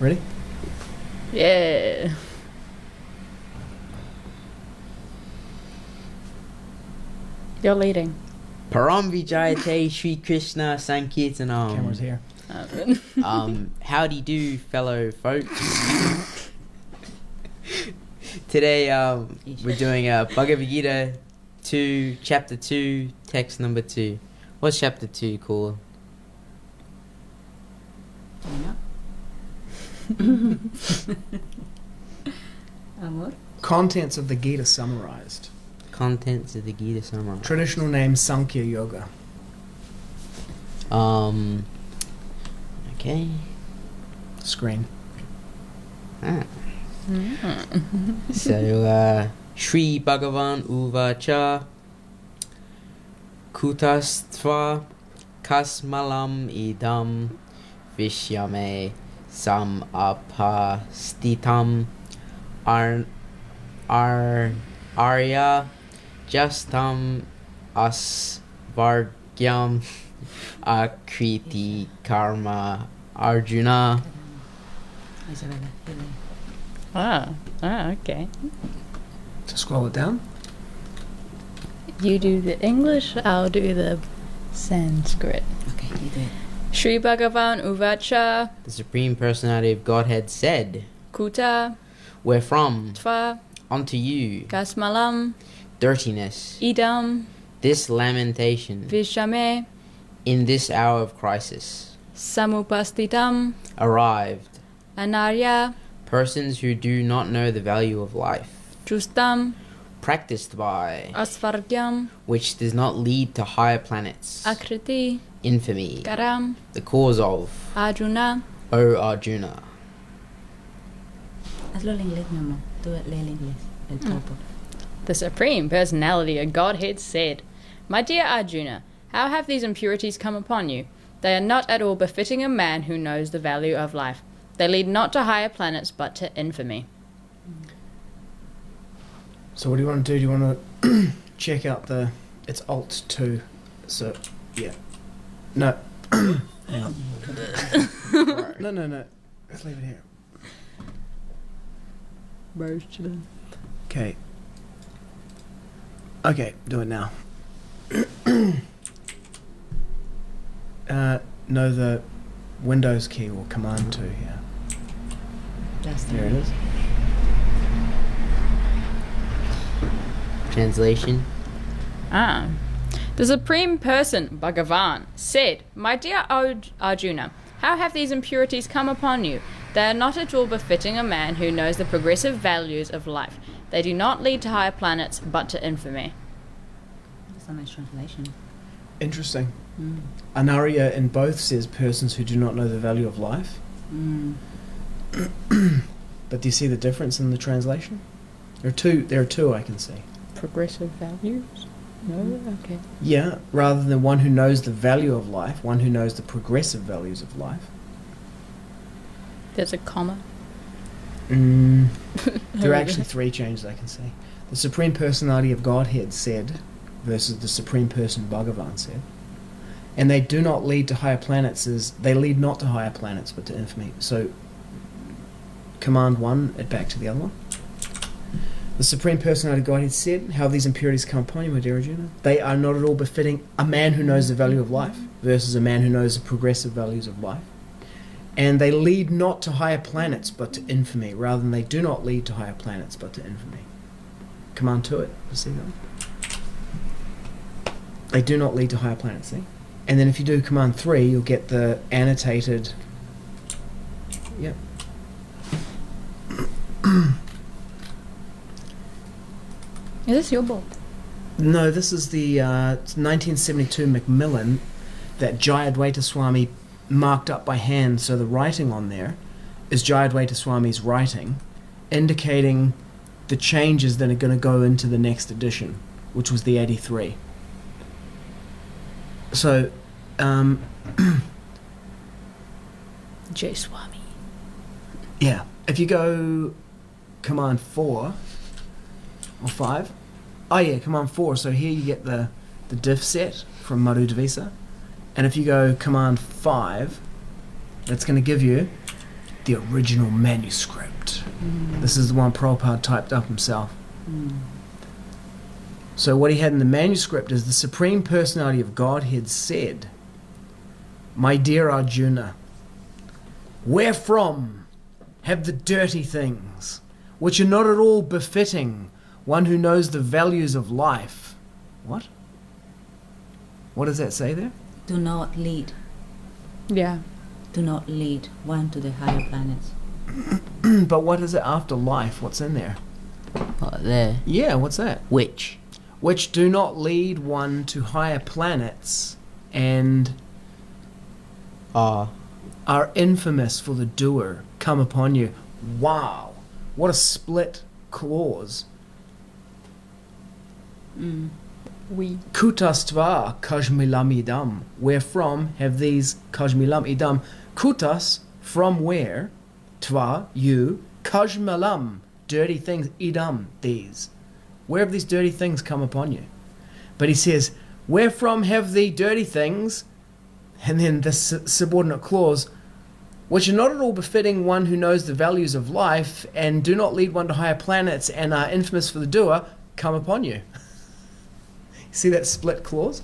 Ready? Yeah. You're leading. Param Vijayate Shri Krishna Sankirtanam. Camera's here. Howdy do, fellow folks. Today we're doing Bhagavad-gita 2, chapter 2, text number 2. What's chapter 2 called? What? Contents of the Gita summarized. Contents of the Gita summary. Traditional name Sankhya Yoga. Okay. Screen. So, śrī-bhagavān uvāca kutas kaśmalam idam viṣame samupasthitam anārya-juṣṭam asvargyam akīrti-karam Arjuna. Okay. So scroll it down. You do the English, I'll do the Sanskrit. Okay, you do it. śrī-bhagavān uvāca The Supreme Personality of Godhead said, kutaḥ wherefrom unto you kaśmalam dirtiness, idam this lamentation, viṣame in this hour of crisis, samupasthitam arrived anārya-juṣṭam persons who do not know the value of life, practiced by asvargyam which does not lead to higher planets, infamy, akīrti-karam the cause of, Arjuna. O Arjuna. Hazlo en inglés, mi amor. Tú lee el inglés. El topo. The Supreme Personality of Godhead said, "My dear Arjuna, how have these impurities come upon you? They are not at all befitting a man who knows the value of life. They lead not to higher planets, but to infamy." So what do you want to do? Do you want to check out the... It's Alt 2. So, yeah. No. Hang on. No. Let's leave it here. Okay. Okay, do it now. No, the Windows key or Command 2 here. There it is. Translation. The Supreme Person, Bhagavān, said, "My dear Arjuna, how have these impurities come upon you? They are not at all befitting a man who knows the progressive values of life. They do not lead to higher planets, but to infamy." That's a nice translation. Interesting. Anārya in both says persons who do not know the value of life. But do you see the difference in the translation? There are two I can see. Progressive values? No? Okay. Yeah, rather than one who knows the value of life, one who knows the progressive values of life. There's a comma. There are actually three changes I can see. The Supreme Personality of Godhead said, versus the Supreme Person Bhagavan said. And they do not lead to higher planets, they lead not to higher planets, but to infamy. So, command 1, it back to the other one. The Supreme Personality of Godhead said, how these impurities come upon you, my dear Arjuna. They are not at all befitting a man who knows the value of life, versus a man who knows the progressive values of life. And they lead not to higher planets, but to infamy, rather than they do not lead to higher planets, but to infamy. Command 2 it, you see that? They do not lead to higher planets, see? And then if you do command 3, you'll get the annotated... Yep. Is this your book? No, this is the 1972 Macmillan that Jayadvaita Swami marked up by hand, so the writing on there is Jayadvaita Swami's writing, indicating the changes that are going to go into the next edition, which was the 83. So, J. Swami. yeah, if you go command 4 or 5, oh yeah, command 4, so here you get the diff set from Madhu Devisa, and if you go command 5, that's going to give you the original manuscript. This is the one Prabhupada typed up himself. So what he had in the manuscript is the Supreme Personality of Godhead said, "My dear Arjuna, wherefrom have the dirty things, which are not at all befitting one who knows the values of life." What? What does that say there? Do not lead. Yeah. Do not lead one to the higher planets. But what is it after life? What's in there? Oh, there. Yeah, what's that? Which? Which do not lead one to higher planets and are infamous for the doer come upon you. Wow. What a split clause. We. Kutas kaśmalam idam. Wherefrom have these kaśmalam idam. Kutas, from where? Tva, you. Kaśmalam, dirty things. Idam, these. Where have these dirty things come upon you? But he says, wherefrom have the dirty things, and then this subordinate clause, which are not at all befitting one who knows the values of life, and do not lead one to higher planets, and are infamous for the doer, come upon you. See that split clause?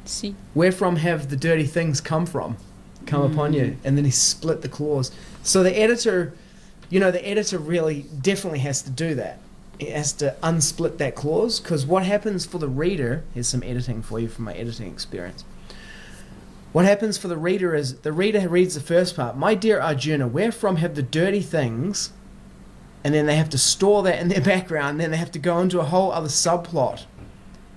See. Wherefrom have the dirty things come upon you? And then he split the clause. So the editor, the editor really definitely has to do that. He has to unsplit that clause, because what happens for the reader, here's some editing for you from my editing experience. What happens for the reader is, the reader reads the first part, "My dear Arjuna, wherefrom have the dirty things," and then they have to store that in their background, and then they have to go into a whole other subplot,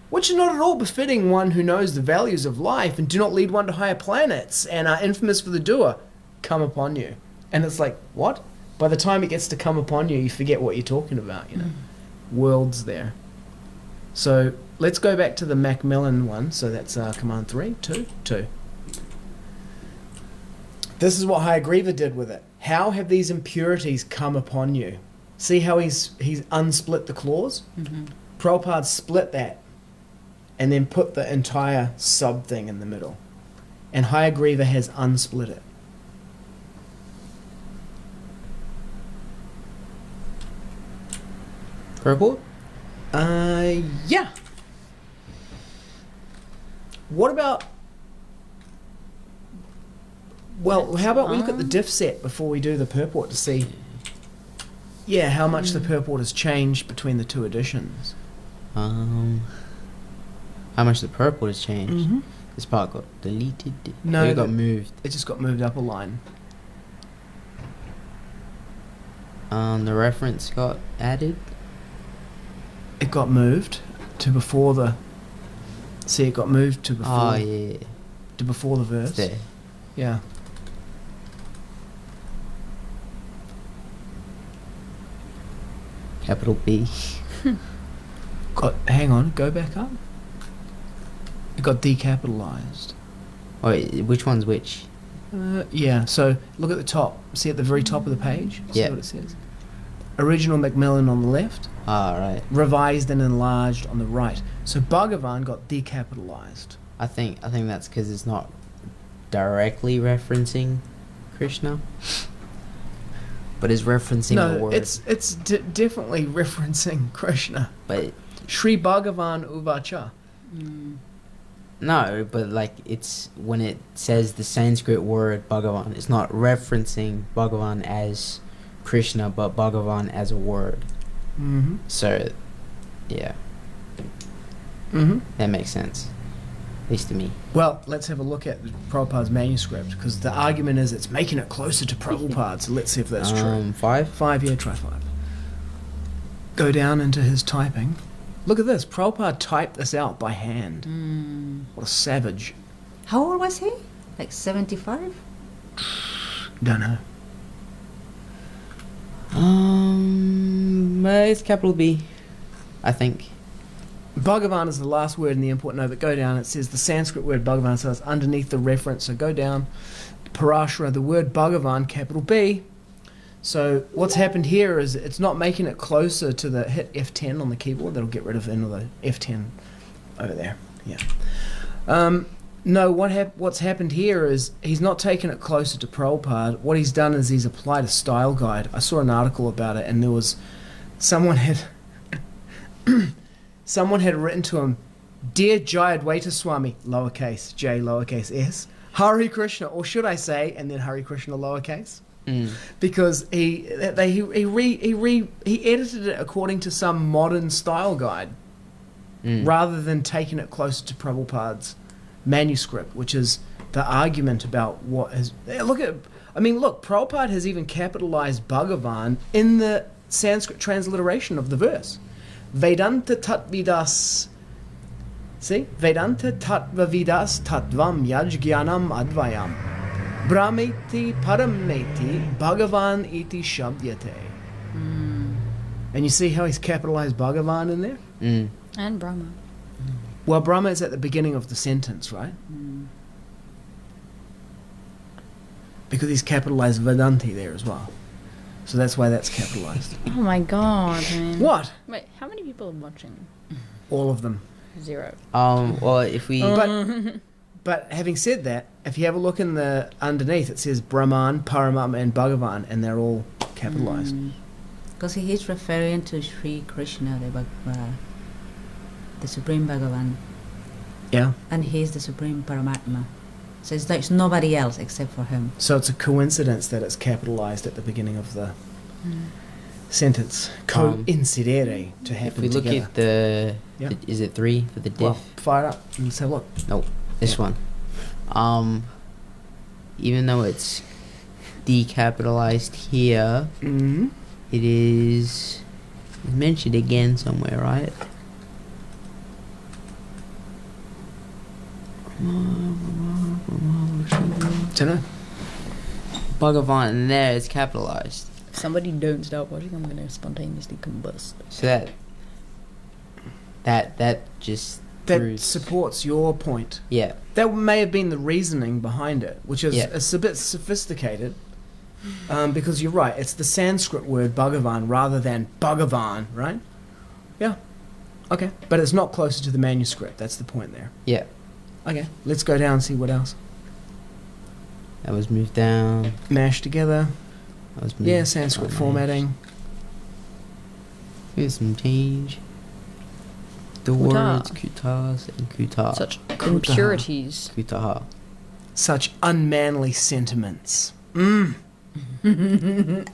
"which are not at all befitting one who knows the values of life, and do not lead one to higher planets, and are infamous for the doer, come upon you." And it's like, what? By the time it gets to come upon you, you forget what you're talking about, Worlds there. So let's go back to the Macmillan one. So that's command 3, 2, 2. This is what Hayagriva did with it. How have these impurities come upon you? See how he's unsplit the clause? Prabhupada split that and then put the entire sub thing in the middle. And Hayagriva has unsplit it. Purport? Yeah. What about... Well, how about we look at the diff set before we do the purport to see... Yeah, how much the purport has changed between the two editions. How much the purport has changed? This part got deleted? No, it got moved. It just got moved up a line. The reference got added? It got moved to before the... See, it got moved to before... Oh, yeah. To before the verse. There. Yeah. Capital B. Hang on, go back up. It got decapitalized. Wait, which one's which? Yeah, so look at the top. See at the very top of the page? See Yeah. what it says? Original Macmillan on the left. Ah, right. Revised and enlarged on the right. So Bhagavan got decapitalized. I think that's because it's not directly referencing Krishna, but is referencing a word. it's definitely referencing Krishna. But śrī-bhagavān uvāca. no, but like it's when it says the Sanskrit word Bhagavan, it's not referencing Bhagavan as Krishna, but Bhagavan as a word. Mm-hmm. So, yeah, Mm-hmm. that makes sense, at least to me. Well, let's have a look at Prabhupada's manuscript, because the argument is it's making it closer to Prabhupada, so let's see if that's true. 5? 5, yeah, try 5. Go down into his typing. Look at this. Prabhupada typed this out by hand. What a savage. How old was he? Like 75? Don't know. It's capital B, I think. Bhagavan is the last word in the import note, but go down. It says the Sanskrit word Bhagavan, so it's underneath the reference. So go down. Parashara, the word Bhagavan, capital B. So what's happened here is it's not making it closer to the hit F10 on the keyboard. That'll get rid of the F10 over there. Yeah. No, what's happened here is he's not taken it closer to Prabhupada. What he's done is he's applied a style guide. I saw an article about it, and there was someone had written to him, "Dear Jayadvaita Swami," lowercase j, lowercase s, Hare Krishna, or should I say, and then Hare Krishna lowercase, because he edited it according to some modern style guide, rather than taking it closer to Prabhupada's manuscript, which is the argument about what is. Look, Prabhupada has even capitalized Bhagavan in the Sanskrit transliteration of the verse. Vedanta tatvidas. See? Vedanta tatvavidas tatvam yajgyanam advayam. Brahmeti parameti Bhagavan iti shabdyate. And you see how he's capitalized Bhagavan in there? And Brahma. Well, Brahma is at the beginning of the sentence, right? Because he's capitalized Vedanti there as well. So that's why that's capitalized. Oh my god, man. What? Wait, how many people are watching? All of them. 0. Well, if we... But having said that, if you have a look in the underneath, it says Brahman, Paramam, and Bhagavan, and they're all capitalized. Because he is referring to Sri Krishna, the Supreme Bhagavan. Yeah. And he's the Supreme Paramatma. So there's nobody else except for him. So it's a coincidence that it's capitalized at the beginning of the sentence. Coincidere, to happen If we look together. at the... Yeah. Is it 3 for the diff? Well, fire it up and let's have a look. Nope. This one. Even though it's decapitalized here, it is mentioned again somewhere, right? Dunno. Bhagavan, and there it's capitalized. If somebody don't start watching, I'm gonna spontaneously combust. So that just That proves... supports your point. Yeah. That may have been the reasoning behind it, which is Yeah. it's a bit sophisticated, because you're right, it's the Sanskrit word Bhagavan rather than Bhagavan, right? Yeah. Okay. But it's not closer to the manuscript, that's the point there. Yeah. Okay, let's go down and see what else. That was moved down. Mashed together. That was moved Yeah, Sanskrit down. formatting. Here's some change. The Kutaḥ. words kutas and kutaḥ. Such Kutaḥ. impurities. Kutaḥ. Such unmanly sentiments.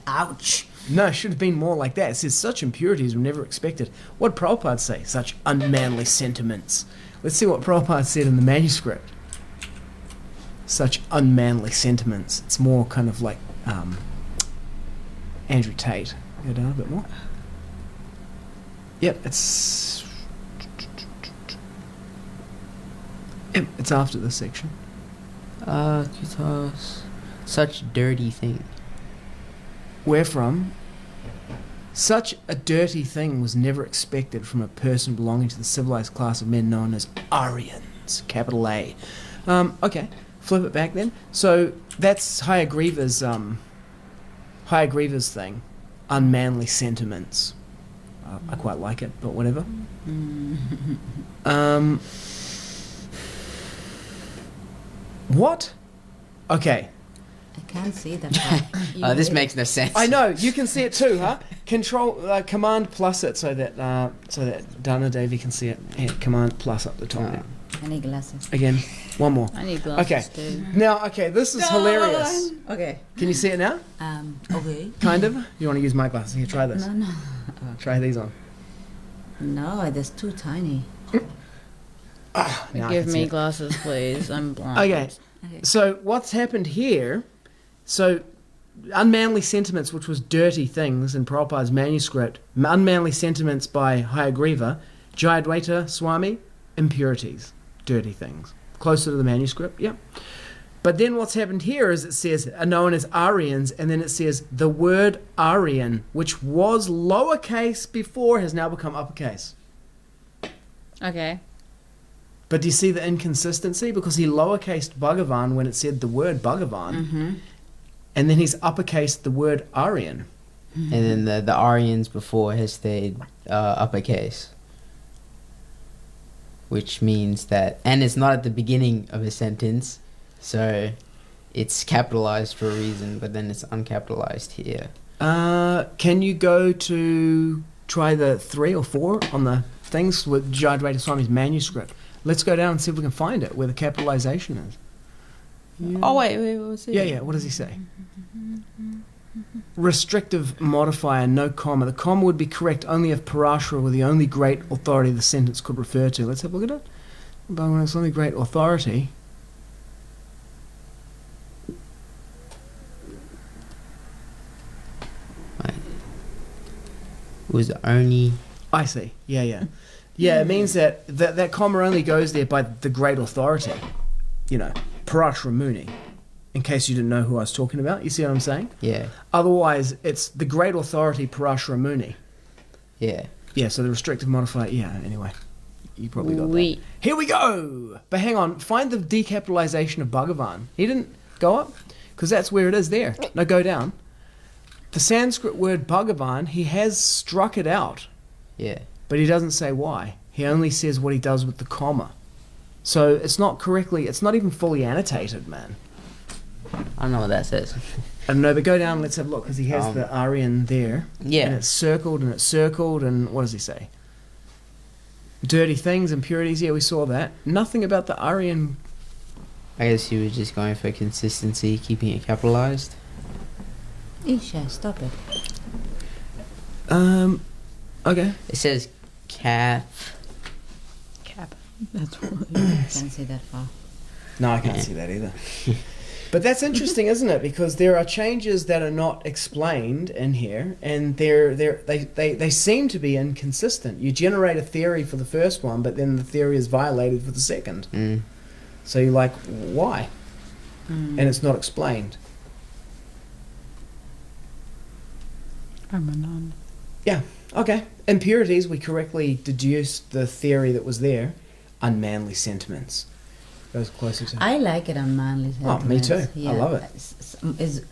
Ouch! No, it should have been more like that. It says such impurities were never expected. What did Prabhupada say? Such unmanly sentiments. Let's see what Prabhupada said in the manuscript. Such unmanly sentiments. It's more kind of like Andrew Tate. Go down a bit more. Yep, it's after this section. Kutas. Such dirty thing. Wherefrom, such a dirty thing was never expected from a person belonging to the civilized class of men known as Aryans, capital A. Okay, flip it back then. So that's Hayagriva's thing, unmanly sentiments. I quite like it, but whatever. What? Okay. I can't see that. This makes no sense. I know, you can see it too, huh? Command plus it so that Dana Devi can see it. Here, command plus up the top. I need glasses. Again, one more. I need glasses Okay. too. Now, this is hilarious. Okay. Can you see it now? Okay. Kind of? You want to use my glasses? Here, try this. No. Try these on. No, that's too tiny. Now I Give can see me it. glasses, please. I'm blind. Okay, Okay. so what's happened here? So, unmanly sentiments, which was dirty things in Prabhupada's manuscript, unmanly sentiments by Hayagriva, Jayadvaita Swami, impurities, dirty things. Closer to the manuscript, yep. But then what's happened here is it says, are known as Aryans, and then it says, the word Aryan, which was lowercase before, has now become uppercase. Okay. But do you see the inconsistency? Because he lowercased Bhagavan when it said the word Bhagavan, and then he's uppercased the word Aryan. And then the Aryans before has stayed uppercase. which means that, and it's not at the beginning of a sentence, so it's capitalized for a reason, but then it's uncapitalized here. Can you go to try the 3 or 4 on the things with Jayadvaita Swami's manuscript? Let's go down and see if we can find it where the capitalization is. Oh, wait, we'll see. Yeah, what does he say? Restrictive modifier, no comma. The comma would be correct only if Parashara were the only great authority the sentence could refer to. Let's have a look at it. Bhagavan is only great authority. It was only... I see. Yeah. Yeah, it means that comma only goes there by the great authority. You know, Parashara Muni. In case you didn't know who I was talking about. You see what I'm saying? Yeah. Otherwise, it's the great authority Parashara Muni. Yeah. Yeah, so the restrictive modifier, yeah, anyway. You probably got that. Here we go! But hang on, find the decapitalization of Bhagavan. He didn't go up? Because that's where it is there. No, go down. The Sanskrit word Bhagavan, he has struck it out. Yeah. But he doesn't say why. He only says what he does with the comma. So it's not correctly, it's not even fully annotated, man. I don't know what that says. I don't know, but go down, let's have a look, because he has the Aryan there. Yeah. And it's circled, and what does he say? Dirty things, impurities, yeah, we saw that. Nothing about the Aryan. I guess you were just going for consistency, keeping it capitalized. Isha, stop it. Okay. It says cap. That's what. Can't see that far. No, I can't see that either. But that's interesting, isn't it? Because there are changes that are not explained in here, and they seem to be inconsistent. You generate a theory for the first one, but then the theory is violated for the second. Mm. So you're like, why? And it's not explained. I'm a nun. Yeah, okay. Impurities, we correctly deduced the theory that was there. Unmanly sentiments. Goes closer to... I like it on manly Oh, me too. Yeah. I love it. It's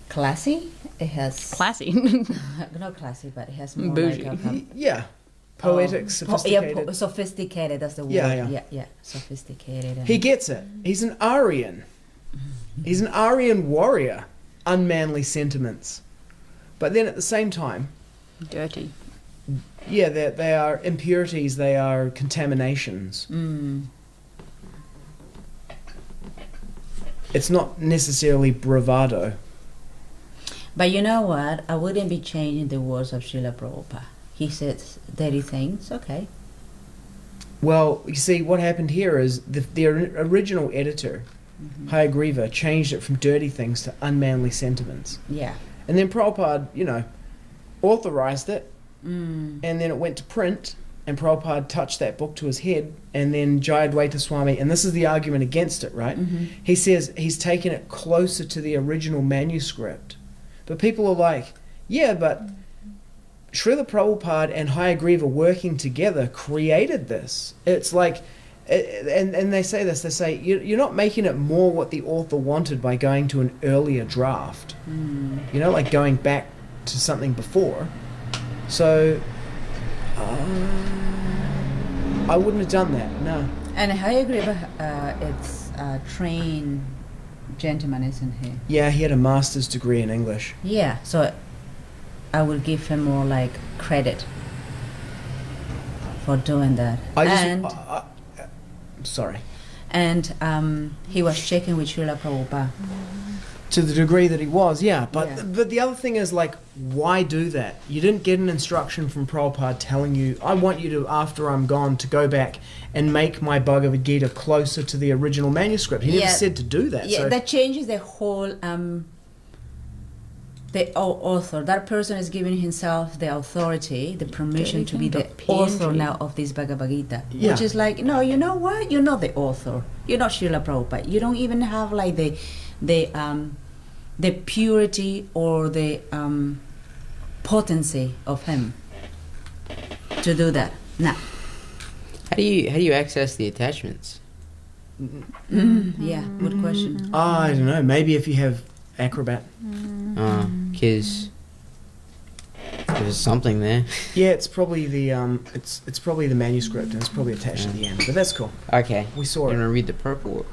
classy. It has... Classy. Not classy, but it has more Bougie. like... Yeah. Poetic, sophisticated. Yeah, sophisticated, that's the word. Yeah. Sophisticated. He gets it. He's an Aryan. He's an Aryan warrior. Unmanly sentiments. But then at the same time... Dirty. Yeah, they are impurities, they are contaminations. It's not necessarily bravado. But you know what? I wouldn't be changing the words of Srila Prabhupada. He says dirty things, okay. Well, you see, what happened here is the original editor, Hayagriva, changed it from dirty things to unmanly sentiments. Yeah. And then Prabhupada, authorized it, and then it went to print, and Prabhupada touched that book to his head, and then Jayadvaita Swami, and this is the argument against it, right? He says he's taken it closer to the original manuscript. But people are like, yeah, but Srila Prabhupada and Hayagriva working together created this. It's like, and they say this, they say, you're not making it more what the author wanted by going to an earlier draft. Like going back to something before. So, I wouldn't have done that, no. And Hayagriva, it's a trained gentleman, isn't he? Yeah, he had a master's degree in English. Yeah, so I would give him more like credit for doing that. Sorry. And he was checking with Srila Prabhupada. To the degree that he was, yeah. But the other thing is, like, why do that? You didn't get an instruction from Prabhupada telling you, I want you to, after I'm gone, to go back and make my Bhagavad-gita closer to the original manuscript. He never said to do that. Yeah, so that changes the whole, the author. That person is giving himself the authority, the permission to be the author now of this Bhagavad-gita. Yeah. Which is like, no, you know what? You're not the author. You're not Srila Prabhupada. You don't even have like the purity or the potency of him to do that. Now, How do you access the attachments? yeah, good question. I don't know. Maybe if you have Acrobat. Because There's something there. Yeah, it's probably the it's probably the manuscript, and it's probably attached at the end. But that's cool. Okay. We saw You it. want to read the purport?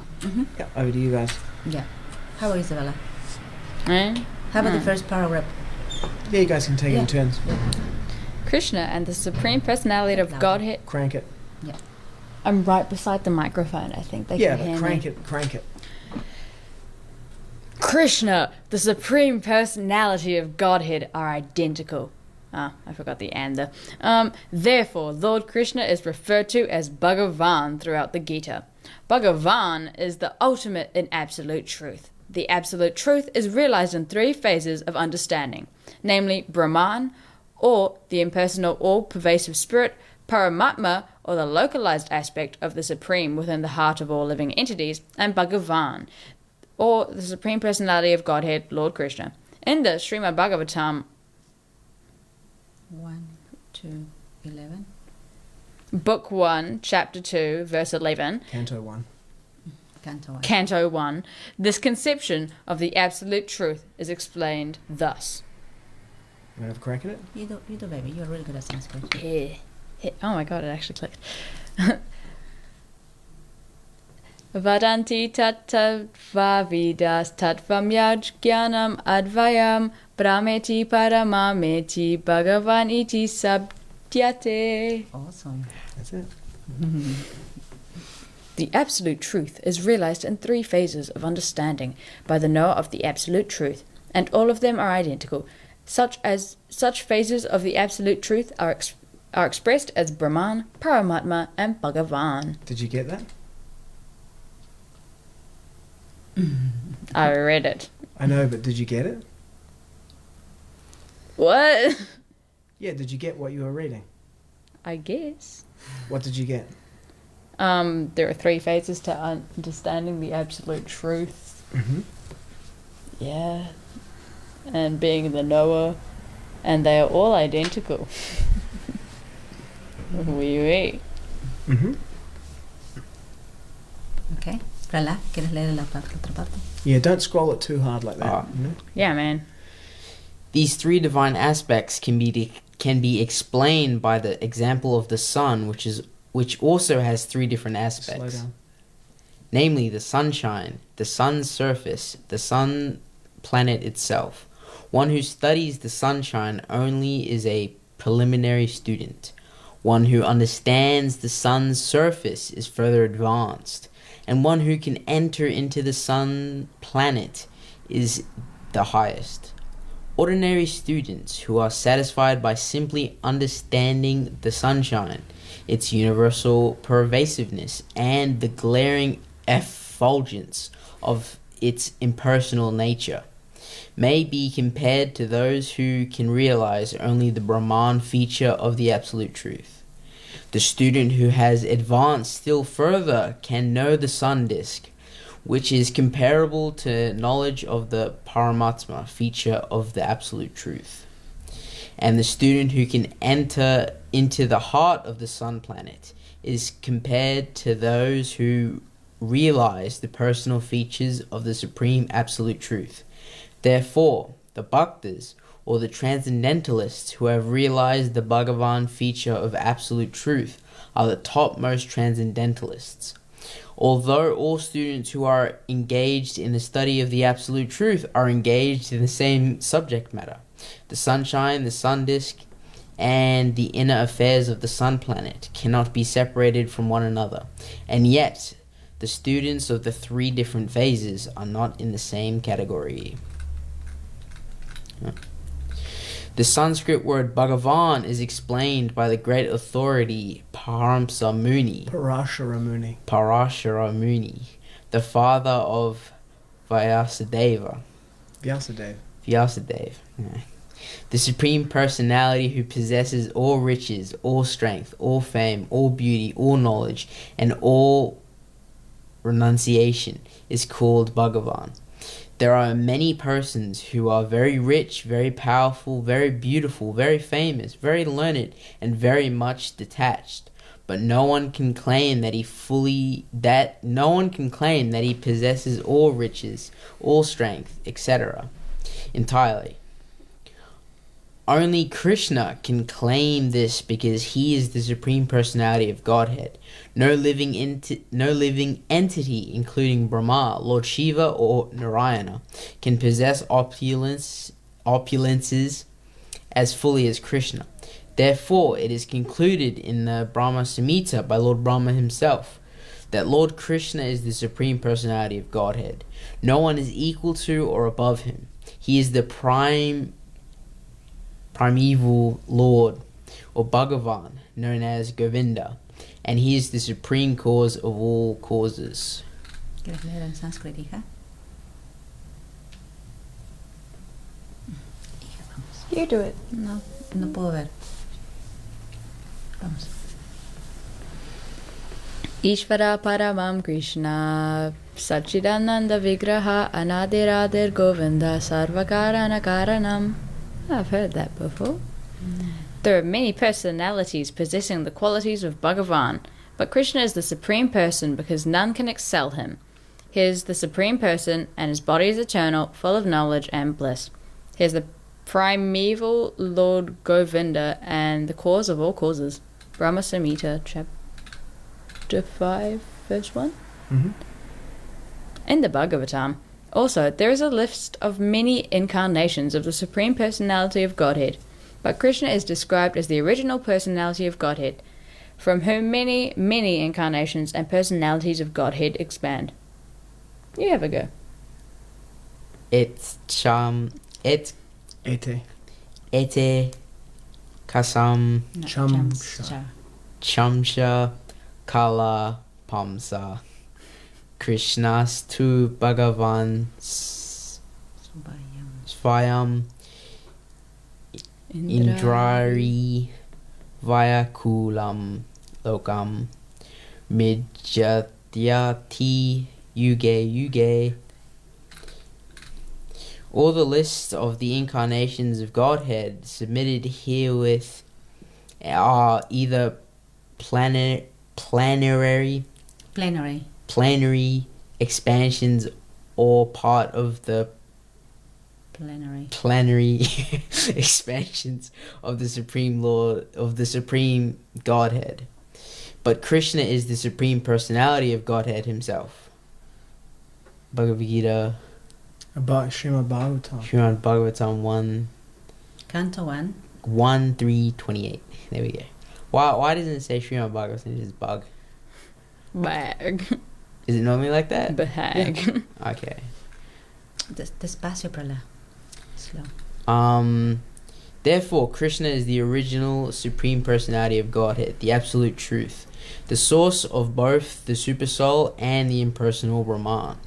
Yeah, over to you guys. Yeah. How about Isabella? Eh? How about the first paragraph? Yeah, you guys can take it in Yeah. turns. Krishna and the Supreme Personality of Loud. Godhead. Crank it. I'm right beside the microphone. I think they Yeah, can hear but crank me. it, crank it. Krishna, the Supreme Personality of Godhead, are identical. Ah, I forgot the and the. Therefore, Lord Krishna is referred to as Bhagavan throughout the Gita. Bhagavan is the ultimate in absolute truth. The absolute truth is realized in three phases of understanding, namely Brahman, or the impersonal all-pervasive spirit, Paramatma, or the localized aspect of the Supreme within the heart of all living entities, and Bhagavan, or the Supreme Personality of Godhead, Lord Krishna. In the śrī-bhagavān, 1 to 11. Book 1, Chapter 2, Verse 11, Canto 1. Canto 1. Canto 1, this conception of the absolute truth is explained thus. You want to have a crack at it? You do, baby. You're really good at Sanskrit. Yeah. Oh my god, it actually clicked. Vadanti tattvavidas tattvamyaj jnanam advayam brahmeti paramameti bhagavan iti sabdyate. Awesome. That's it. The absolute truth is realized in three phases of understanding by the knower of the absolute truth, and all of them are identical. Such phases of the absolute truth are expressed as Brahman, Paramatma, and Bhagavan. Did you get that? I read it. I know, but did you get it? What? Yeah, did you get what you were reading? I guess. What did you get? There are three phases to understanding the absolute truth. Mm-hmm. Yeah. And being the knower. And they are all identical. Oui, oui. Mm-hmm. Okay. Prala, ¿quieres leer la otra parte? Yeah, don't scroll it too hard like that. Ah. You know? Yeah, man. These three divine aspects can be explained by the example of the sun, which also has three different aspects. Slow down. Namely the sunshine, the sun's surface, the sun planet itself. One who studies the sunshine only is a preliminary student. One who understands the sun's surface is further advanced, and one who can enter into the sun planet is the highest. Ordinary students who are satisfied by simply understanding the sunshine, its universal pervasiveness, and the glaring effulgence of its impersonal nature, may be compared to those who can realize only the Brahman feature of the absolute truth. The student who has advanced still further can know the sun disk, which is comparable to knowledge of the Paramatma feature of the absolute truth. And the student who can enter into the heart of the sun planet is compared to those who realize the personal features of the supreme absolute truth. Therefore, the Bhaktas, or the transcendentalists who have realized the Bhagavan feature of absolute truth, are the topmost transcendentalists. Although all students who are engaged in the study of the absolute truth are engaged in the same subject matter, the sunshine, the sun disk, and the inner affairs of the sun planet cannot be separated from one another, and yet the students of the three different phases are not in the same category. The Sanskrit word Bhagavan is explained by the great authority Paramsa Muni, Parashara Muni. Parashara Muni, the father of Vyasadeva. Vyasadeva. Vyasadeva. Yeah. The Supreme Personality who possesses all riches, all strength, all fame, all beauty, all knowledge, and all renunciation is called Bhagavan. There are many persons who are very rich, very powerful, very beautiful, very famous, very learned, and very much detached. But no one can claim that he possesses all riches, all strength, etc. entirely. Only Krishna can claim this because he is the Supreme Personality of Godhead. No living entity, including Brahma, Lord Shiva, or Narayana, can possess opulences as fully as Krishna. Therefore, it is concluded in the Brahma Samhita by Lord Brahma himself that Lord Krishna is the Supreme Personality of Godhead. No one is equal to or above him. He is the primeval Lord, or Bhagavan, known as Govinda, and he is the supreme cause of all causes. ¿Quieres leer en sánscrito, hija? You do it. No, no puedo ver. Vamos. Ishvara Paramam Krishna Sachidananda Vigraha Anādiradir Govinda Sarvakarana Karanam. I've heard that before. There are many personalities possessing the qualities of Bhagavan, but Krishna is the Supreme Person because none can excel him. He is the Supreme Person, and his body is eternal, full of knowledge and bliss. He is the primeval Lord Govinda and the cause of all causes. Brahma Samhita, chapter 5, verse 1. Mm-hmm. In the Bhagavatam, also, there is a list of many incarnations of the Supreme Personality of Godhead, but Krishna is described as the original personality of Godhead, from whom many, many incarnations and personalities of Godhead expand. You have a go. Ete kasam chamsha kala pamsa Krishnastu Bhagavan Svayam Indrari Vayakulam Lokam Midjatyati Yuge. All the lists of the incarnations of Godhead submitted herewith are either plenary expansions or part of the plenary expansions of the Supreme Lord of the Supreme Godhead. But Krishna is the Supreme Personality of Godhead himself. Bhagavad-gita. About śrī-bhagavān. śrī-bhagavān 1. Canto 1. 1:3:28. There we go. Why doesn't it say śrī-bhagavān? It is bug. Bag. Is it normally like that? Bag. Yeah. Okay. Despacio, Prala. Slow. Therefore, Krishna is the original Supreme Personality of Godhead, the absolute truth, the source of both the Supersoul and the impersonal Brahman.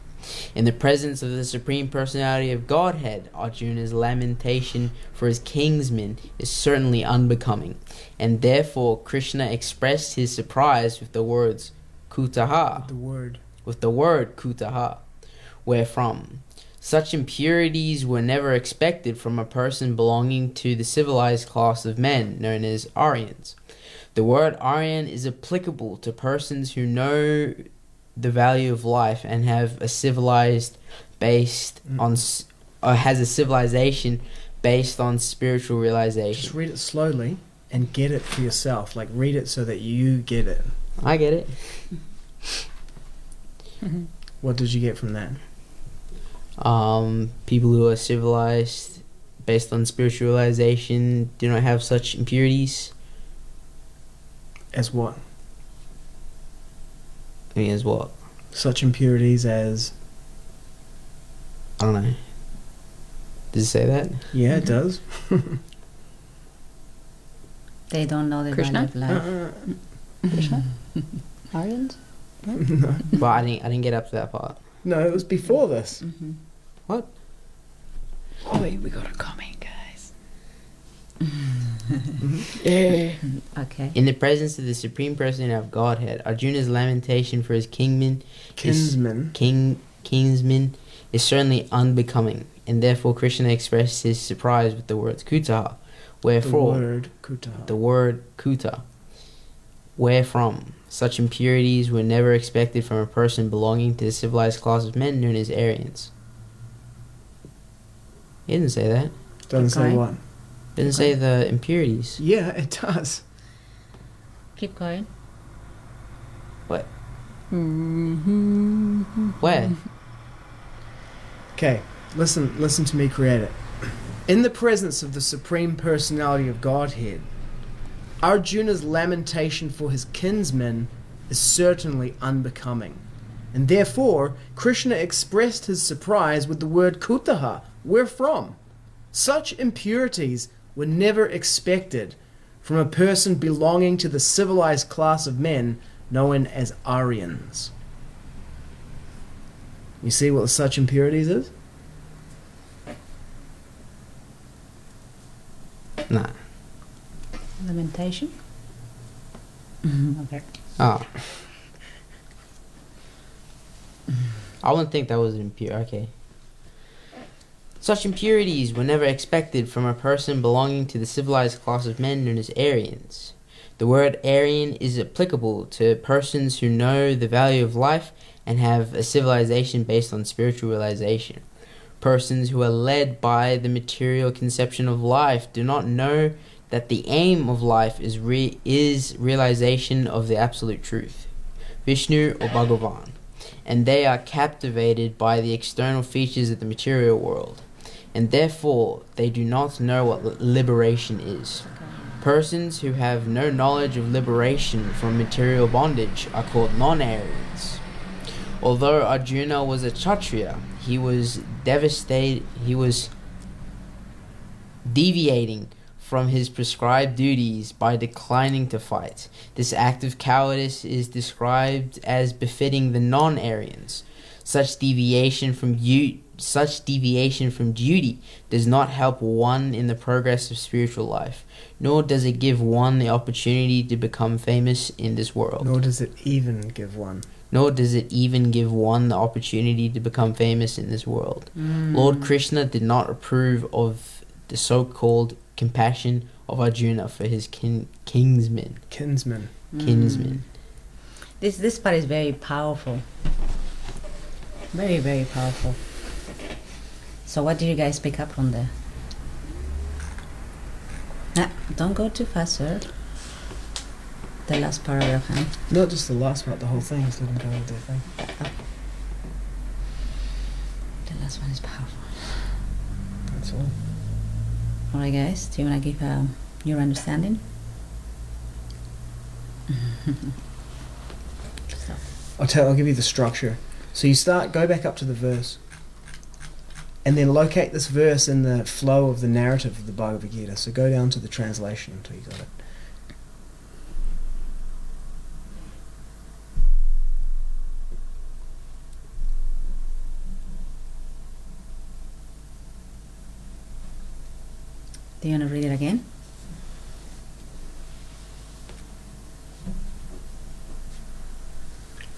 In the presence of the Supreme Personality of Godhead, Arjuna's lamentation for his kinsmen is certainly unbecoming, and therefore Krishna expressed his surprise with the words kutaḥ, with the word kutaḥ, wherefrom. Such impurities were never expected from a person belonging to the civilized class of men known as Aryans. The word Aryan is applicable to persons who know the value of life and have a civilization based on spiritual realization. Just read it slowly and get it for yourself. Like, read it so that you get it. I get it. What did you get from that? People who are civilized based on spiritual realization do not have such impurities. As what? I mean, as what? Such impurities as... I don't know. Does it say that? Yeah, it does. They don't know the Krishna? value of life. Krishna? Aryans? No. But I didn't get up to that part. No, it was before this. Mm-hmm. What? Oh, we got a comment, guys. Yeah. Okay. In the presence of the Supreme Personality of Godhead, Arjuna's lamentation for his kinsmen is certainly unbecoming, and therefore Krishna expressed his surprise with the words kutaḥ, wherefore the word kutaḥ, wherefrom such impurities were never expected from a person belonging to the civilized class of men known as Aryans. He didn't say that. Doesn't say Okay. what? Doesn't say the impurities. Yeah, it does. Keep going. What? Where? Okay, listen to me, Creator. In the presence of the Supreme Personality of Godhead, Arjuna's lamentation for his kinsmen is certainly unbecoming. And therefore, Krishna expressed his surprise with the word kutaḥ, wherefrom. Such impurities were never expected from a person belonging to the civilized class of men known as Aryans. You see what such impurities is? Nah. Lamentation? Okay. Oh. I wouldn't think that was impure. Okay. Such impurities were never expected from a person belonging to the civilized class of men known as Aryans. The word Aryan is applicable to persons who know the value of life and have a civilization based on spiritual realization. Persons who are led by the material conception of life do not know that the aim of life is realization of the absolute truth, Vishnu or Bhagavan, and they are captivated by the external features of the material world, and therefore they do not know what liberation is. Persons who have no knowledge of liberation from material bondage are called non-Aryans. Although Arjuna was a Kshatriya, he was deviating from his prescribed duties by declining to fight. This act of cowardice is described as befitting the non-Aryans. Such deviation from duty does not help one in the progress of spiritual life, nor does it give one the opportunity to become famous in this world. Nor does it even give one the opportunity to become famous in this world. Lord Krishna did not approve of the so-called compassion of Arjuna for his kinsmen. This part is very powerful. Very, very powerful. So what do you guys pick up from there? Don't go too fast, sir. The last paragraph, huh? Not just the last part, the whole thing. Just let them go with their thing. The last one is powerful. That's all. Alright guys, do you want to give your understanding? So. I'll give you the structure. So you go back up to the verse, and then locate this verse in the flow of the narrative of the Bhagavad-gita. So go down to the translation until you got it. Do you want to read it again?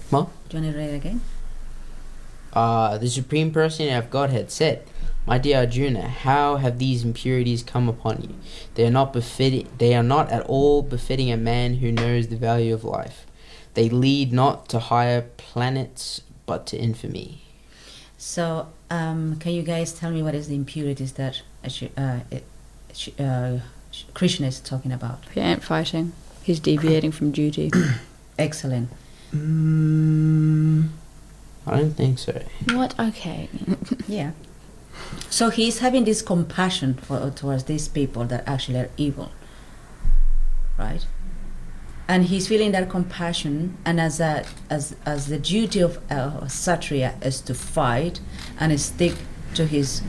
What? Do you want to read it again? The Supreme Personality of Godhead said, "My dear Arjuna, how have these impurities come upon you? They are not at all befitting a man who knows the value of life. They lead not to higher planets, but to infamy." So, can you guys tell me what is the impurities that Krishna is talking about? He ain't fighting. He's deviating from duty. Excellent. I don't think so. What? Okay. Yeah. So he's having this compassion towards these people that actually are evil, right? And he's feeling that compassion, and as the duty of Kshatriya is to fight and stick to his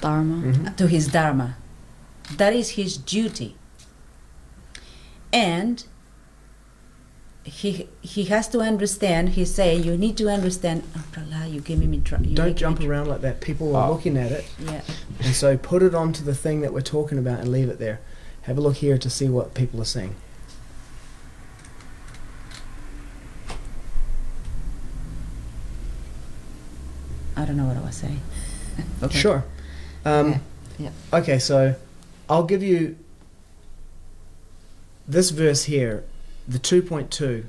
Dharma. To his dharma. That is his duty. And he has to understand. He's saying, you need to understand. Oh, Prahlad, you give me Don't jump around like that. People are looking at it. Yeah. And so put it onto the thing that we're talking about and leave it there. Have a look here to see what people are saying. I don't know what I was saying. Okay. Sure. Yeah. Okay, so I'll give you this verse here, the 2.2.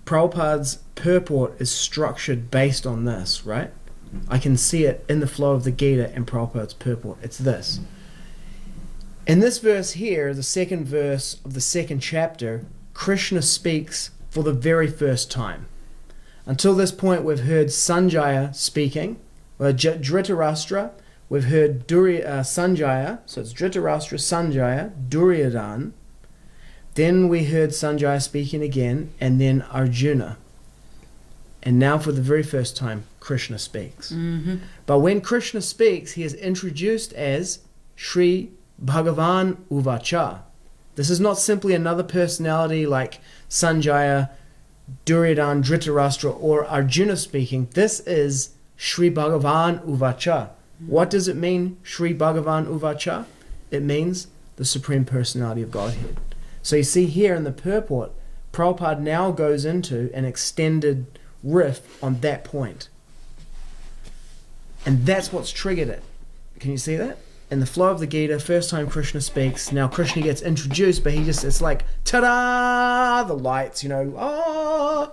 Prabhupada's purport is structured based on this, right? I can see it in the flow of the Gita and Prabhupada's purport. It's this. In this verse here, the second verse of the second chapter, Krishna speaks for the very first time. Until this point, we've heard Sanjaya speaking, Dhritarashtra. We've heard Sanjaya, so it's Dhritarashtra, Sanjaya, Duryodhana. Then we heard Sanjaya speaking again, and then Arjuna. And now for the very first time, Krishna speaks. Mm-hmm. But when Krishna speaks, he is introduced as śrī-bhagavān uvāca. This is not simply another personality like Sanjaya, Duryodhana, Dhritarashtra, or Arjuna speaking. This is śrī-bhagavān uvāca. What does it mean, śrī-bhagavān uvāca? It means the Supreme Personality of Godhead. So you see here in the purport, Prabhupada now goes into an extended riff on that point. And that's what's triggered it. Can you see that? In the flow of the Gita, first time Krishna speaks, now Krishna gets introduced, but it's like, ta-da! The lights, ah!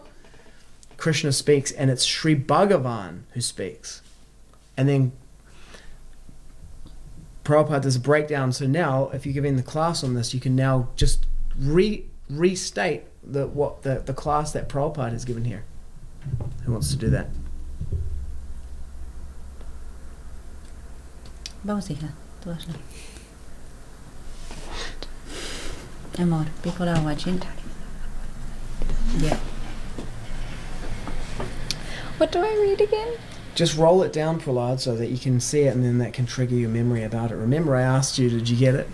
Krishna speaks, and it's śrī-bhagavān who speaks. And then Prabhupada does a breakdown. So now, if you're giving the class on this, you can now just restate the class that Prabhupada has given here. Who wants to do that? Vamos, hija. Tú hazlo. Amor, people are watching. Yeah. What do I read again? Just roll it down, Prahlad, so that you can see it, and then that can trigger your memory about it. Remember I asked you, did you get it?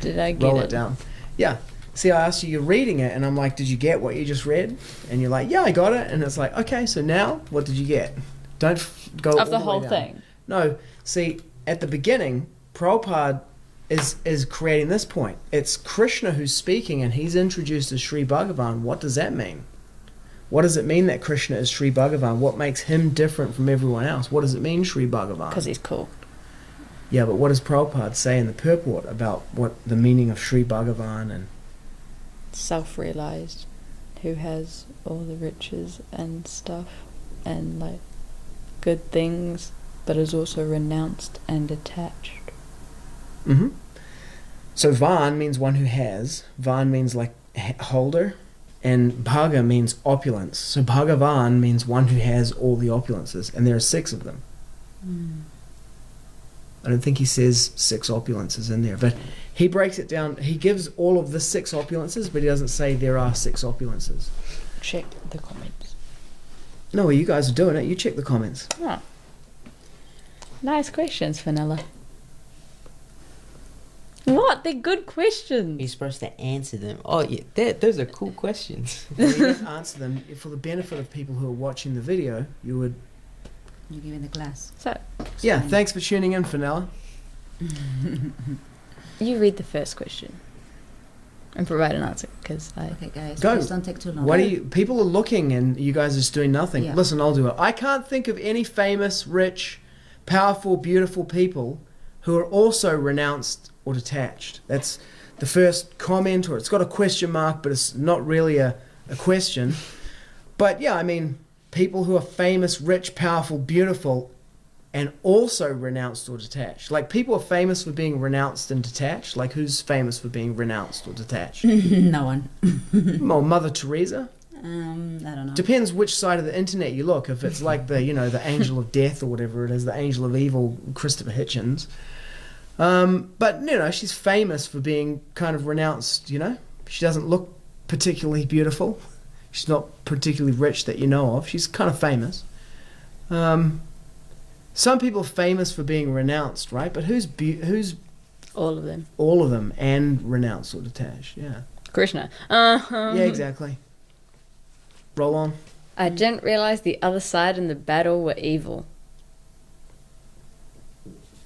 Did I get Roll it? it down. Yeah. See, I asked you, you're reading it, and I'm like, did you get what you just read? And you're like, yeah, I got it. And it's like, okay, so now, what did you get? Don't go Of all the way whole down. thing. No, see, at the beginning, Prabhupada is creating this point. It's Krishna who's speaking, and he's introduced as śrī-bhagavān. What does that mean? What does it mean that Krishna is śrī-bhagavān? What makes him different from everyone else? What does it mean, śrī-bhagavān? Because he's cool. Yeah, but what does Prabhupada say in the purport about what the meaning of śrī-bhagavān and... Self-realized, who has all the riches and stuff, and like good things, but is also renounced and attached. Mm-hmm. So Vān means one who has. Vān means like holder. And Bhaga means opulence. So Bhagavan means one who has all the opulences. And there are 6 of them. I don't think he says 6 opulences in there. But he breaks it down. He gives all of the 6 opulences, but he doesn't say there are 6 opulences. Check the comments. No, well, you guys are doing it. You check the comments. Oh. Nice questions, Vanilla. What? They're good questions. You're supposed to answer them. Oh, yeah, those are cool questions. Well, you don't answer them. For the benefit of people who are watching the video, you would... You're giving the class. So, Yeah, thanks for tuning in, Fenella. you read the first question and provide an answer, because I... Okay, guys, Go. please don't take too long. What people are looking and you guys are just doing nothing. Yeah. Listen, I'll do it. I can't think of any famous, rich, powerful, beautiful people who are also renounced or detached. That's the first comment, or it's got a question mark, but it's not really a question. But yeah, I mean, people who are famous, rich, powerful, beautiful, and also renounced or detached. Like, people are famous for being renounced and detached. Like, who's famous for being renounced or detached? No one. Well, Mother Teresa. I don't know. Depends which side of the internet you look. If it's like the the angel of death or whatever it is, the angel of evil, Christopher Hitchens. But she's famous for being kind of renounced. She doesn't look particularly beautiful. She's not particularly rich that you know of. She's kind of famous. Some people are famous for being renounced, right? But who's All of them. all of them and renounced or detached? Yeah. Krishna. Yeah, exactly. Roll on. I didn't realize the other side in the battle were evil.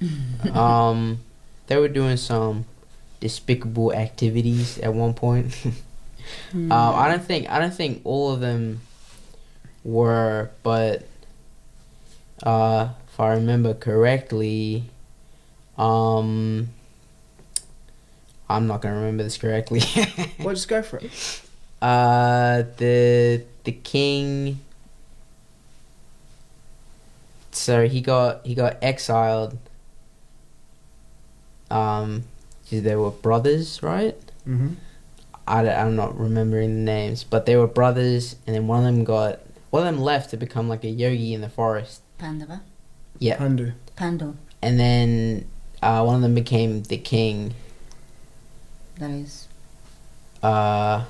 They were doing some despicable activities at one point. I don't think all of them were, but if I remember correctly, I'm not gonna remember this correctly. Well, just go for it. The king. So he got exiled. They were brothers, right? Mm-hmm. I'm not remembering the names, but they were brothers, and then one of them left to become like a yogi in the forest. Pandava? Yeah. Pandu. Pandu. And then one of them became the king. That is. And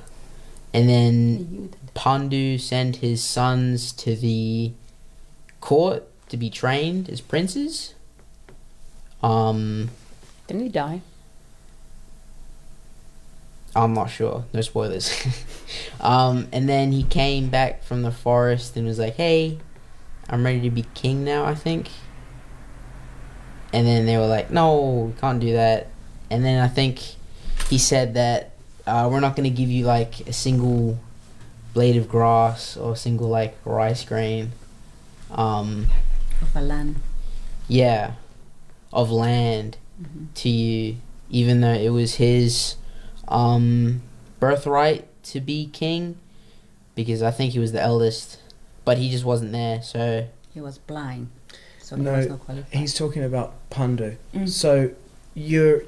then Pandu sent his sons to the court to be trained as princes. Didn't he die? I'm not sure. No spoilers. And then he came back from the forest and was like, hey, I'm ready to be king now, I think. And then they were like, no, we can't do that. And then I think he said that we're not going to give you like a single blade of grass or a single like rice grain. Of a land. Yeah, of land to you, even though it was his birthright to be king, because I think he was the eldest, but he just wasn't there, so... He was blind, so No, he was not qualified. he's talking about Pandu. So you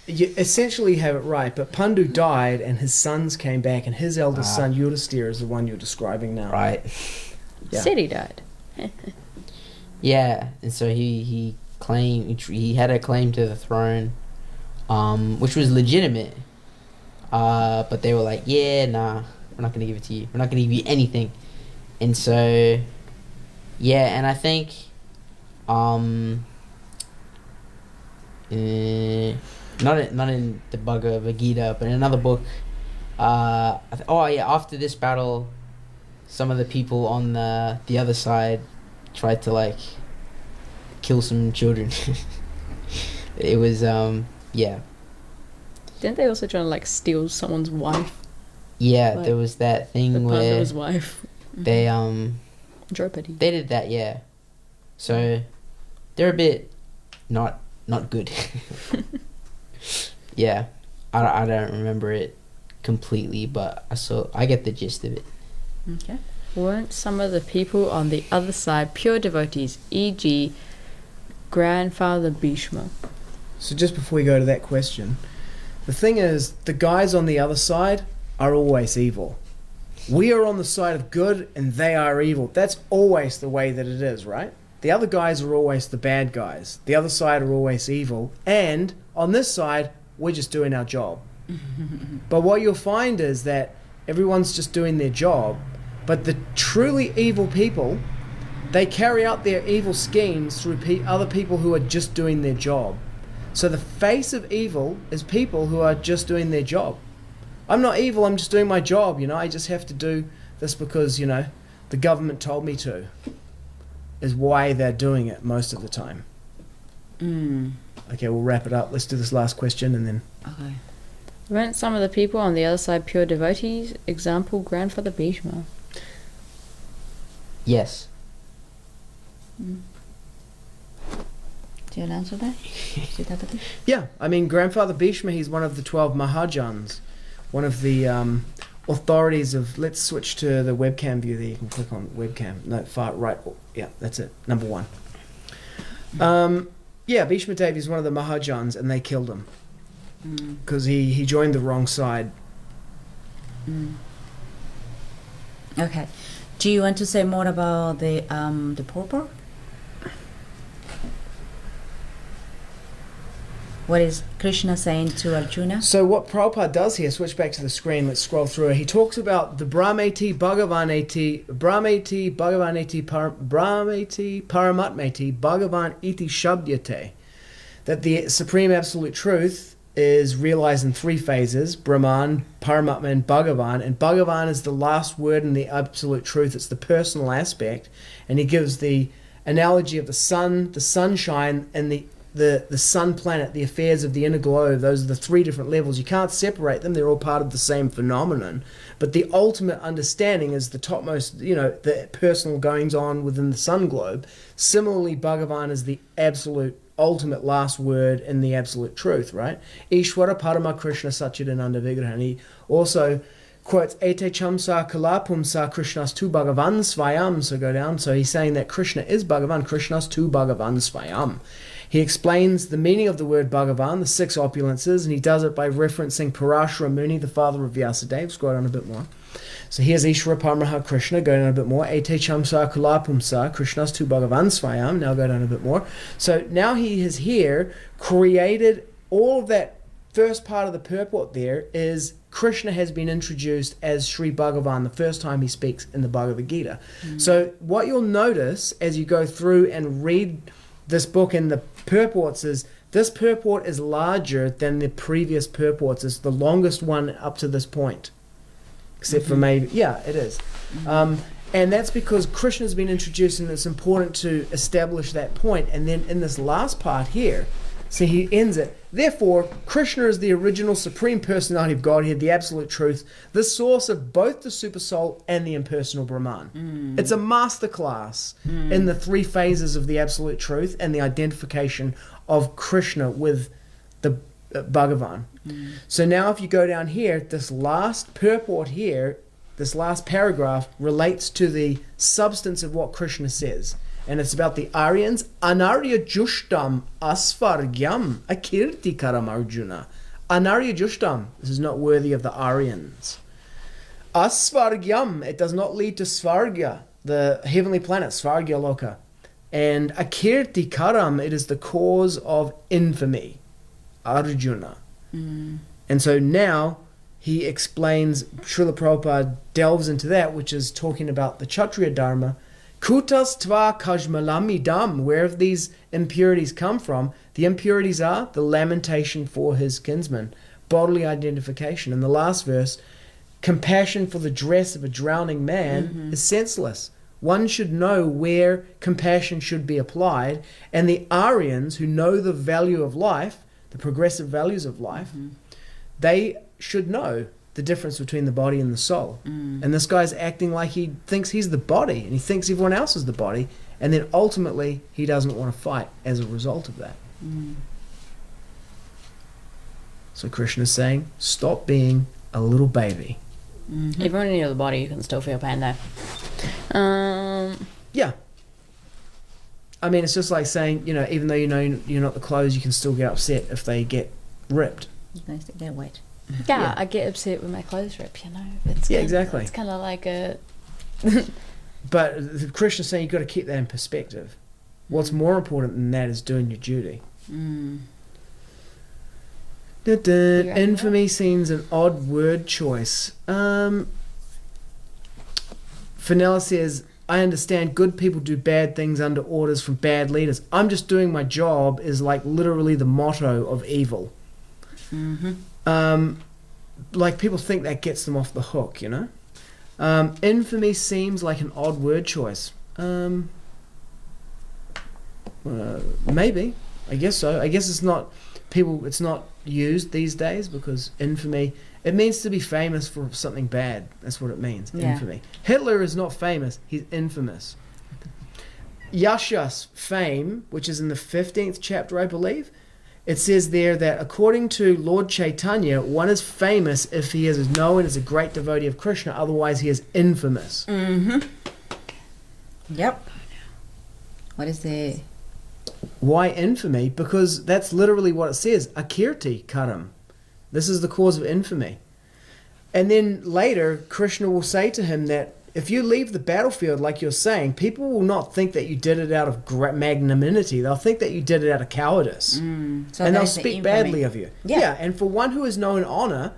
essentially have it right, but Pandu died and his sons came back, and his eldest son Yudhisthira is the one you're describing now. Right. Yeah. Said he died. Yeah, and so he claimed... He had a claim to the throne, which was legitimate. But they were like, yeah, nah, we're not going to give it to you. We're not going to give you anything. And so, yeah, and I think, not in the Bhagavad-gita, but in another book, after this battle, some of the people on the other side tried to, like, kill some children. It was, yeah. Didn't they also try to like steal someone's wife? Yeah, Like, there was that thing The where Pandu's wife. they Draupadi. they did that, yeah. So they're a bit not good. Yeah, I don't remember it completely, but I get the gist of it. Okay. Weren't some of the people on the other side pure devotees, e.g., grandfather Bhishma? So just before we go to that question, the thing is, the guys on the other side are always evil. We are on the side of good and they are evil. That's always the way that it is, right? The other guys are always the bad guys. The other side are always evil. And on this side, we're just doing our job. But what you'll find is that everyone's just doing their job, but the truly evil people, they carry out their evil schemes through other people who are just doing their job. So the face of evil is people who are just doing their job. I'm not evil, I'm just doing my job, I just have to do this because, the government told me to, is why they're doing it most of the time. Okay, we'll wrap it up. Let's do this last question and then... Okay. Weren't some of the people on the other side pure devotees? Example, grandfather Bhishma. Yes. Do you want to answer that? Siddhartha? Yeah, Grandfather Bhishma, he's one of the 12 Mahajans, one of the authorities of... Let's switch to the webcam view there. You can click on webcam. No, far right. Yeah, that's it. Number 1. Bhishma Dev is one of the Mahajans, and they killed him because he joined the wrong side. Okay. Do you want to say more about the purport? What is Krishna saying to Arjuna? So what Prabhupada does here, switch back to the screen, let's scroll through it. He talks about the Brahmeti Paramatmeti Bhagavan iti shabdyate. That the Supreme Absolute Truth is realized in 3 phases, Brahman, Paramatma, and Bhagavan. And Bhagavan is the last word in the Absolute Truth. It's the personal aspect. And he gives the analogy of the sun, the sunshine, and the sun planet, the affairs of the inner globe. Those are the 3 different levels. You can't separate them. They're all part of the same phenomenon. But the ultimate understanding is the topmost, the personal goings on within the sun globe. Similarly, Bhagavan is the absolute, ultimate last word in the absolute truth, right? Ishvara Parama Krishna Satchidananda Vigraha. And he also quotes ete chamsa kalapumsa Krishnas tu Bhagavan svayam. So go down. So he's saying that Krishna is Bhagavan, Krishnas tu Bhagavan svayam. He explains the meaning of the word Bhagavan, the 6 opulences, and he does it by referencing Parashara Muni, the father of Vyasadeva. Scroll down a bit more. So here's Ishvara Paramaha Krishna, go down a bit more. Ete chamsa kalapumsa Krishnas tu Bhagavan svayam. Now go down a bit more. So now he has here created all of that. First part of the purport there is Krishna has been introduced as śrī-bhagavān the first time he speaks in the Bhagavad-gita. So what you'll notice as you go through and read this book and the purports is this purport is larger than the previous purports. It's the longest one up to this point. Except for maybe, yeah, it is. And that's because Krishna's been introduced and it's important to establish that point. And then in this last part here, see, he ends it. Therefore, Krishna is the original Supreme Personality of Godhead, the absolute truth, the source of both the Supersoul and the impersonal Brahman. It's a masterclass in the 3 phases of the absolute truth and the identification of Krishna with the Bhagavan. So now if you go down here, this last purport here, this last paragraph relates to the substance of what Krishna says. And it's about the Aryans. Anārya-juṣṭam, asvargyam, akīrti-karam, Arjuna. Anārya-juṣṭam, this is not worthy of the Aryans. Asvargyam, it does not lead to Svarga, the heavenly planet, Svargya Loka. And akīrti-karam, it is the cause of infamy, Arjuna. And so now he explains, Srila Prabhupada delves into that, which is talking about the Kshatriya Dharma. Kutas kaśmalam idam, where these impurities come from. The impurities are the lamentation for his kinsman, bodily identification. In the last verse, compassion for the dress of a drowning man is senseless. One should know where compassion should be applied, and the Aryans, who know the value of life, the progressive values of life, they should know the difference between the body and the soul. And this guy's acting like he thinks he's the body and he thinks everyone else is the body, and then ultimately he doesn't want to fight as a result of that. So Krishna's saying, stop being a little baby. Even when you're the body, you can still feel pain though. Yeah. I mean, it's just like saying, you know, even though you know you're not the clothes, you can still get upset if they get ripped. Nice to get wet. Yeah, I get upset when my clothes rip, you know. It's exactly. It's kind of like a... But Krishna's saying you've got to keep that in perspective. What's more important than that is doing your duty. Infamy seems an odd word choice. Fenella says, I understand good people do bad things under orders from bad leaders. I'm just doing my job is like literally the motto of evil. Like people think that gets them off the hook, you know. Infamy seems like an odd word choice. Maybe, I guess so. I guess it's not used these days because infamy, it means to be famous for something bad. That's what it means. Infamy. Hitler is not famous, he's infamous. Yashas, fame, which is in the 15th chapter, I believe. It says there that according to Lord Chaitanya, one is famous if he is known as a great devotee of Krishna, otherwise he is infamous. Yep. What is the... Why infamy? Because that's literally what it says, akīrti-karam. This is the cause of infamy. And then later, Krishna will say to him that if you leave the battlefield, like you're saying, people will not think that you did it out of magnanimity. They'll think that you did it out of cowardice. So and they'll speak badly of you. Yeah, and for one who is known honor,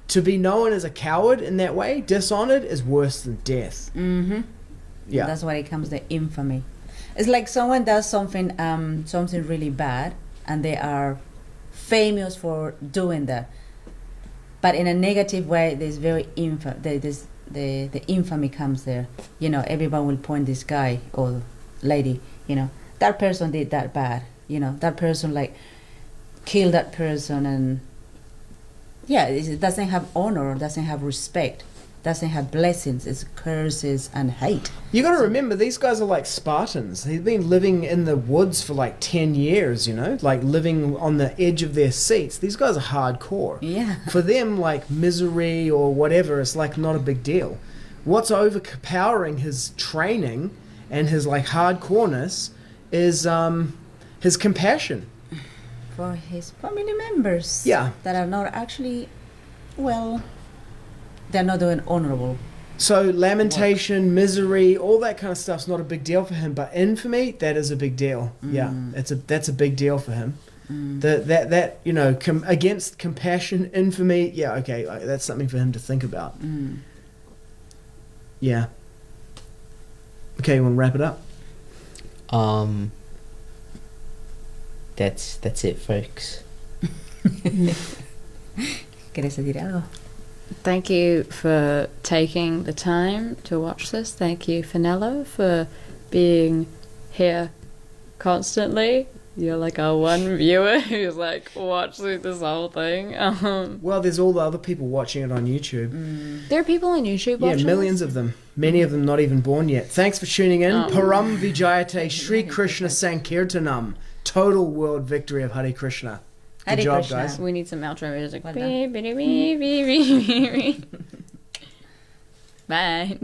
to be known as a coward in that way, dishonored, is worse than death. Yeah. That's why it comes to infamy. It's like someone does something something really bad, and they are famous for doing that. But in a negative way, there's very the infamy comes there. You know, everyone will point this guy or lady, you know, that person did that bad. You know, that person like killed that person, and yeah, it doesn't have honor, doesn't have respect. doesn't have blessings. It's curses and hate. You got to remember, these guys are like Spartans. They've been living in the woods for like 10 years, you know, like living on the edge of their seats. These guys are hardcore. Yeah. For them, like misery or whatever, it's like not a big deal. What's overpowering his training and his like hardcoreness is his compassion. For his family members. Yeah. That are not actually, well, they're not doing honorable. So lamentation, misery, all that kind of stuff's not a big deal for him. But infamy, that is a big deal. Yeah, that's a big deal for him. That you know, against compassion, infamy. Yeah, okay, that's something for him to think about. Yeah. Okay, you want to wrap it up? That's it, folks. ¿Quieres decir algo? Thank you for taking the time to watch this. Thank you, Finello, for being here constantly. You're like our one viewer who's like watching this whole thing. Well, there's all the other people watching it on YouTube. There are people on YouTube watching. Yeah, millions of them. Many of them not even born yet. Thanks for tuning in. Param Vijayate Sri Krishna Sankirtanam. Total world victory of Hare Krishna. Good Hare job, Krishna. guys. We need some outro music. Well done. Bye.